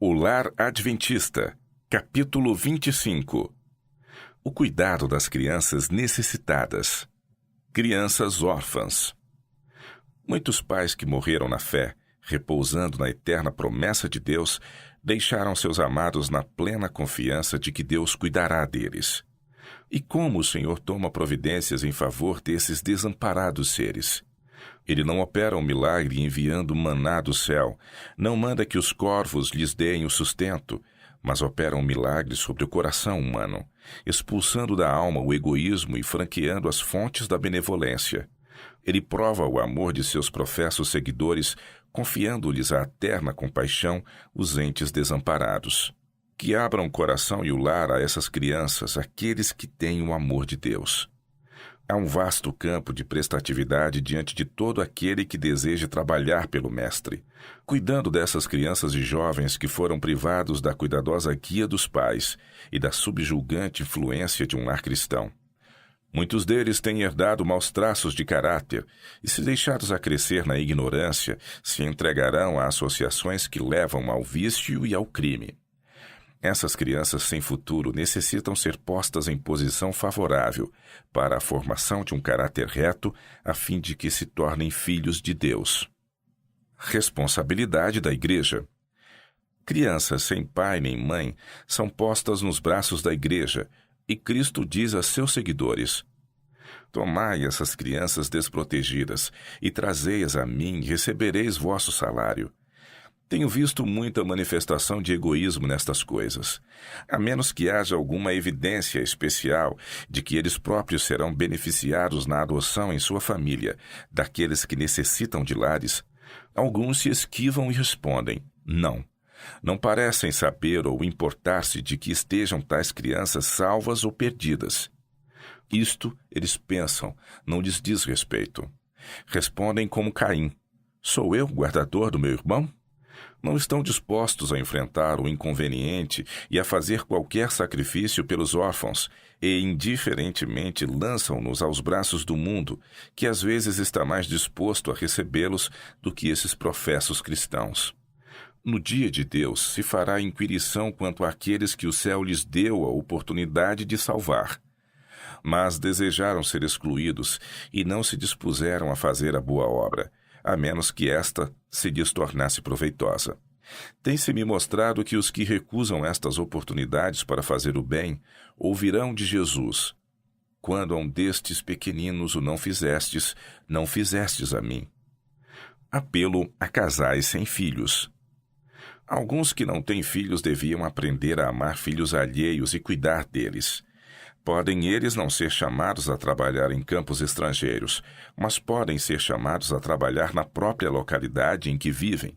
O Lar Adventista, capítulo 25. O cuidado das crianças necessitadas. Crianças órfãs. Muitos pais que morreram na fé, repousando na eterna promessa de Deus, deixaram seus amados na plena confiança de que Deus cuidará deles. E como o Senhor toma providências em favor desses desamparados seres? Ele não opera um milagre enviando maná do céu, não manda que os corvos lhes deem o sustento, mas opera um milagre sobre o coração humano, expulsando da alma o egoísmo e franqueando as fontes da benevolência. Ele prova o amor de seus professos seguidores, confiando-lhes a eterna compaixão os entes desamparados. Que abram o coração e o lar a essas crianças, aqueles que têm o amor de Deus. Há um vasto campo de prestatividade diante de todo aquele que deseja trabalhar pelo Mestre, cuidando dessas crianças e jovens que foram privados da cuidadosa guia dos pais e da subjulgante influência de um lar cristão. Muitos deles têm herdado maus traços de caráter e, se deixados a crescer na ignorância, se entregarão a associações que levam ao vício e ao crime. Essas crianças sem futuro necessitam ser postas em posição favorável para a formação de um caráter reto, a fim de que se tornem filhos de Deus. Responsabilidade da Igreja. Crianças sem pai nem mãe são postas nos braços da Igreja, e Cristo diz a seus seguidores: Tomai essas crianças desprotegidas e trazei-as a mim, e recebereis vosso salário. Tenho visto muita manifestação de egoísmo nestas coisas, a menos que haja alguma evidência especial de que eles próprios serão beneficiados na adoção em sua família daqueles que necessitam de lares. Alguns se esquivam e respondem: não. Não parecem saber ou importar-se de que estejam tais crianças salvas ou perdidas. Isto, eles pensam, não lhes diz respeito. Respondem como Caim: sou eu o guardador do meu irmão? Não estão dispostos a enfrentar o inconveniente e a fazer qualquer sacrifício pelos órfãos, e indiferentemente lançam-nos aos braços do mundo, que às vezes está mais disposto a recebê-los do que esses professos cristãos. No dia de Deus se fará inquirição quanto àqueles que o céu lhes deu a oportunidade de salvar. Mas desejaram ser excluídos e não se dispuseram a fazer a boa obra, a menos que esta se lhes tornasse proveitosa. Tem-se-me mostrado que os que recusam estas oportunidades para fazer o bem ouvirão de Jesus: quando a um destes pequeninos o não fizestes a mim. Apelo a casais sem filhos. Alguns que não têm filhos deviam aprender a amar filhos alheios e cuidar deles. Podem eles não ser chamados a trabalhar em campos estrangeiros, mas podem ser chamados a trabalhar na própria localidade em que vivem.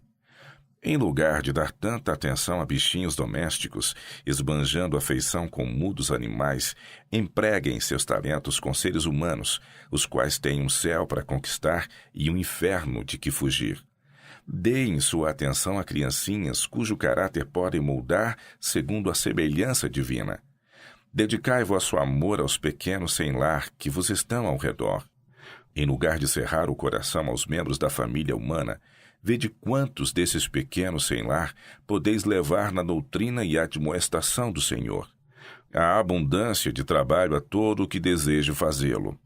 Em lugar de dar tanta atenção a bichinhos domésticos, esbanjando afeição com mudos animais, empreguem seus talentos com seres humanos, os quais têm um céu para conquistar e um inferno de que fugir. Deem sua atenção a criancinhas cujo caráter podem moldar segundo a semelhança divina. Dedicai vosso amor aos pequenos sem lar que vos estão ao redor. Em lugar de cerrar o coração aos membros da família humana, vede quantos desses pequenos sem lar podeis levar na doutrina e admoestação do Senhor. Há abundância de trabalho a todo o que deseje fazê-lo.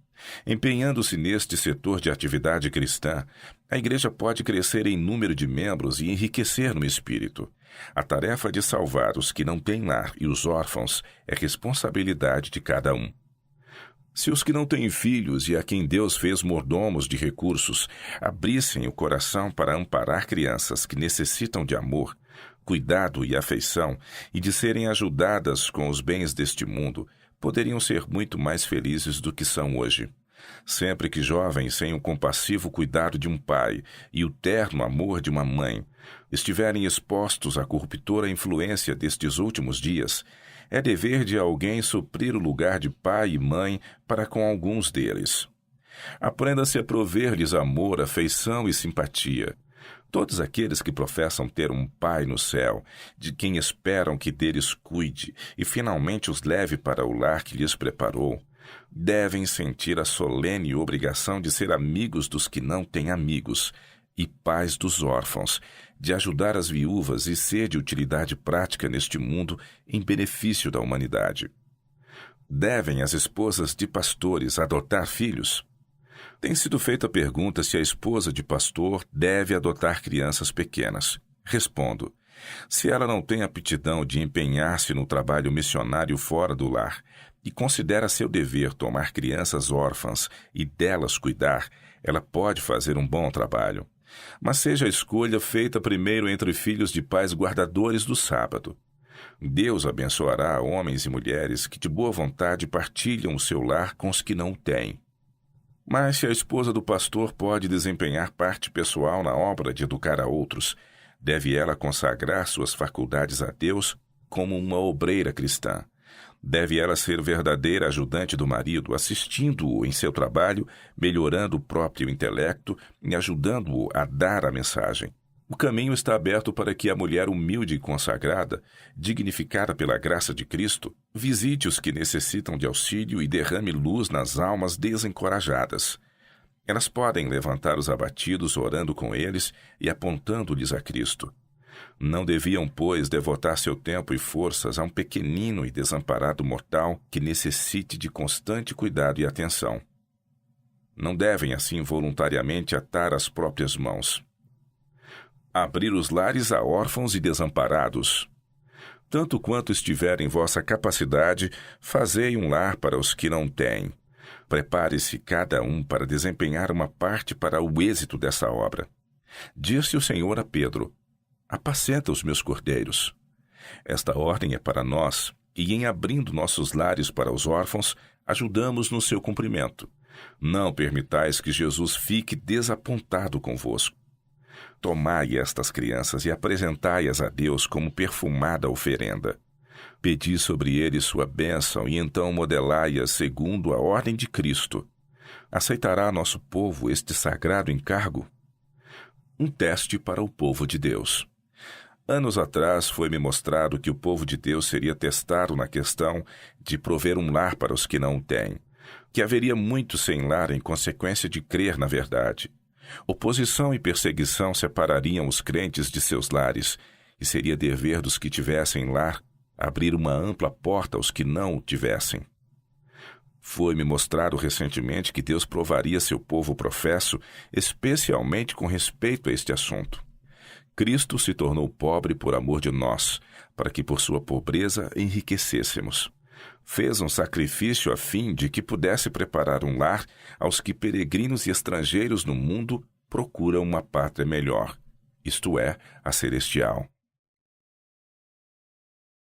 Empenhando-se neste setor de atividade cristã, a Igreja pode crescer em número de membros e enriquecer no espírito. A tarefa de salvar os que não têm lar e os órfãos é responsabilidade de cada um. Se os que não têm filhos e a quem Deus fez mordomos de recursos abrissem o coração para amparar crianças que necessitam de amor, cuidado e afeição e de serem ajudadas com os bens deste mundo, poderiam ser muito mais felizes do que são hoje. Sempre que jovens sem o compassivo cuidado de um pai e o terno amor de uma mãe estiverem expostos à corruptora influência destes últimos dias, é dever de alguém suprir o lugar de pai e mãe para com alguns deles. Aprenda-se a prover-lhes amor, afeição e simpatia. Todos aqueles que professam ter um Pai no céu, de quem esperam que deles cuide e finalmente os leve para o lar que lhes preparou, devem sentir a solene obrigação de ser amigos dos que não têm amigos e pais dos órfãos, de ajudar as viúvas e ser de utilidade prática neste mundo em benefício da humanidade. Devem as esposas de pastores adotar filhos? Tem sido feita a pergunta se a esposa de pastor deve adotar crianças pequenas. Respondo: se ela não tem aptidão de empenhar-se no trabalho missionário fora do lar e considera seu dever tomar crianças órfãs e delas cuidar, ela pode fazer um bom trabalho. Mas seja a escolha feita primeiro entre filhos de pais guardadores do sábado. Deus abençoará homens e mulheres que de boa vontade partilham o seu lar com os que não o têm. Mas se a esposa do pastor pode desempenhar parte pessoal na obra de educar a outros, deve ela consagrar suas faculdades a Deus como uma obreira cristã. Deve ela ser verdadeira ajudante do marido, assistindo-o em seu trabalho, melhorando o próprio intelecto e ajudando-o a dar a mensagem. O caminho está aberto para que a mulher humilde e consagrada, dignificada pela graça de Cristo, visite os que necessitam de auxílio e derrame luz nas almas desencorajadas. Elas podem levantar os abatidos orando com eles e apontando-lhes a Cristo. Não deviam, pois, devotar seu tempo e forças a um pequenino e desamparado mortal que necessite de constante cuidado e atenção. Não devem, assim, voluntariamente atar as próprias mãos. Abrir os lares a órfãos e desamparados. Tanto quanto estiver em vossa capacidade, fazei um lar para os que não têm. Prepare-se cada um para desempenhar uma parte para o êxito dessa obra. Disse o Senhor a Pedro: apacenta os meus cordeiros. Esta ordem é para nós, e em abrindo nossos lares para os órfãos, ajudamos no seu cumprimento. Não permitais que Jesus fique desapontado convosco. Tomai estas crianças e apresentai-as a Deus como perfumada oferenda. Pedi sobre eles sua bênção e então modelai-as segundo a ordem de Cristo. Aceitará nosso povo este sagrado encargo? Um teste para o povo de Deus. Anos atrás foi-me mostrado que o povo de Deus seria testado na questão de prover um lar para os que não o têm, que haveria muitos sem lar em consequência de crer na verdade. Oposição e perseguição separariam os crentes de seus lares, e seria dever dos que tivessem lar abrir uma ampla porta aos que não o tivessem. Foi-me mostrado recentemente que Deus provaria seu povo professo, especialmente com respeito a este assunto. Cristo se tornou pobre por amor de nós, para que por sua pobreza enriquecêssemos. Fez um sacrifício a fim de que pudesse preparar um lar aos que peregrinos e estrangeiros no mundo procuram uma pátria melhor, isto é, a celestial.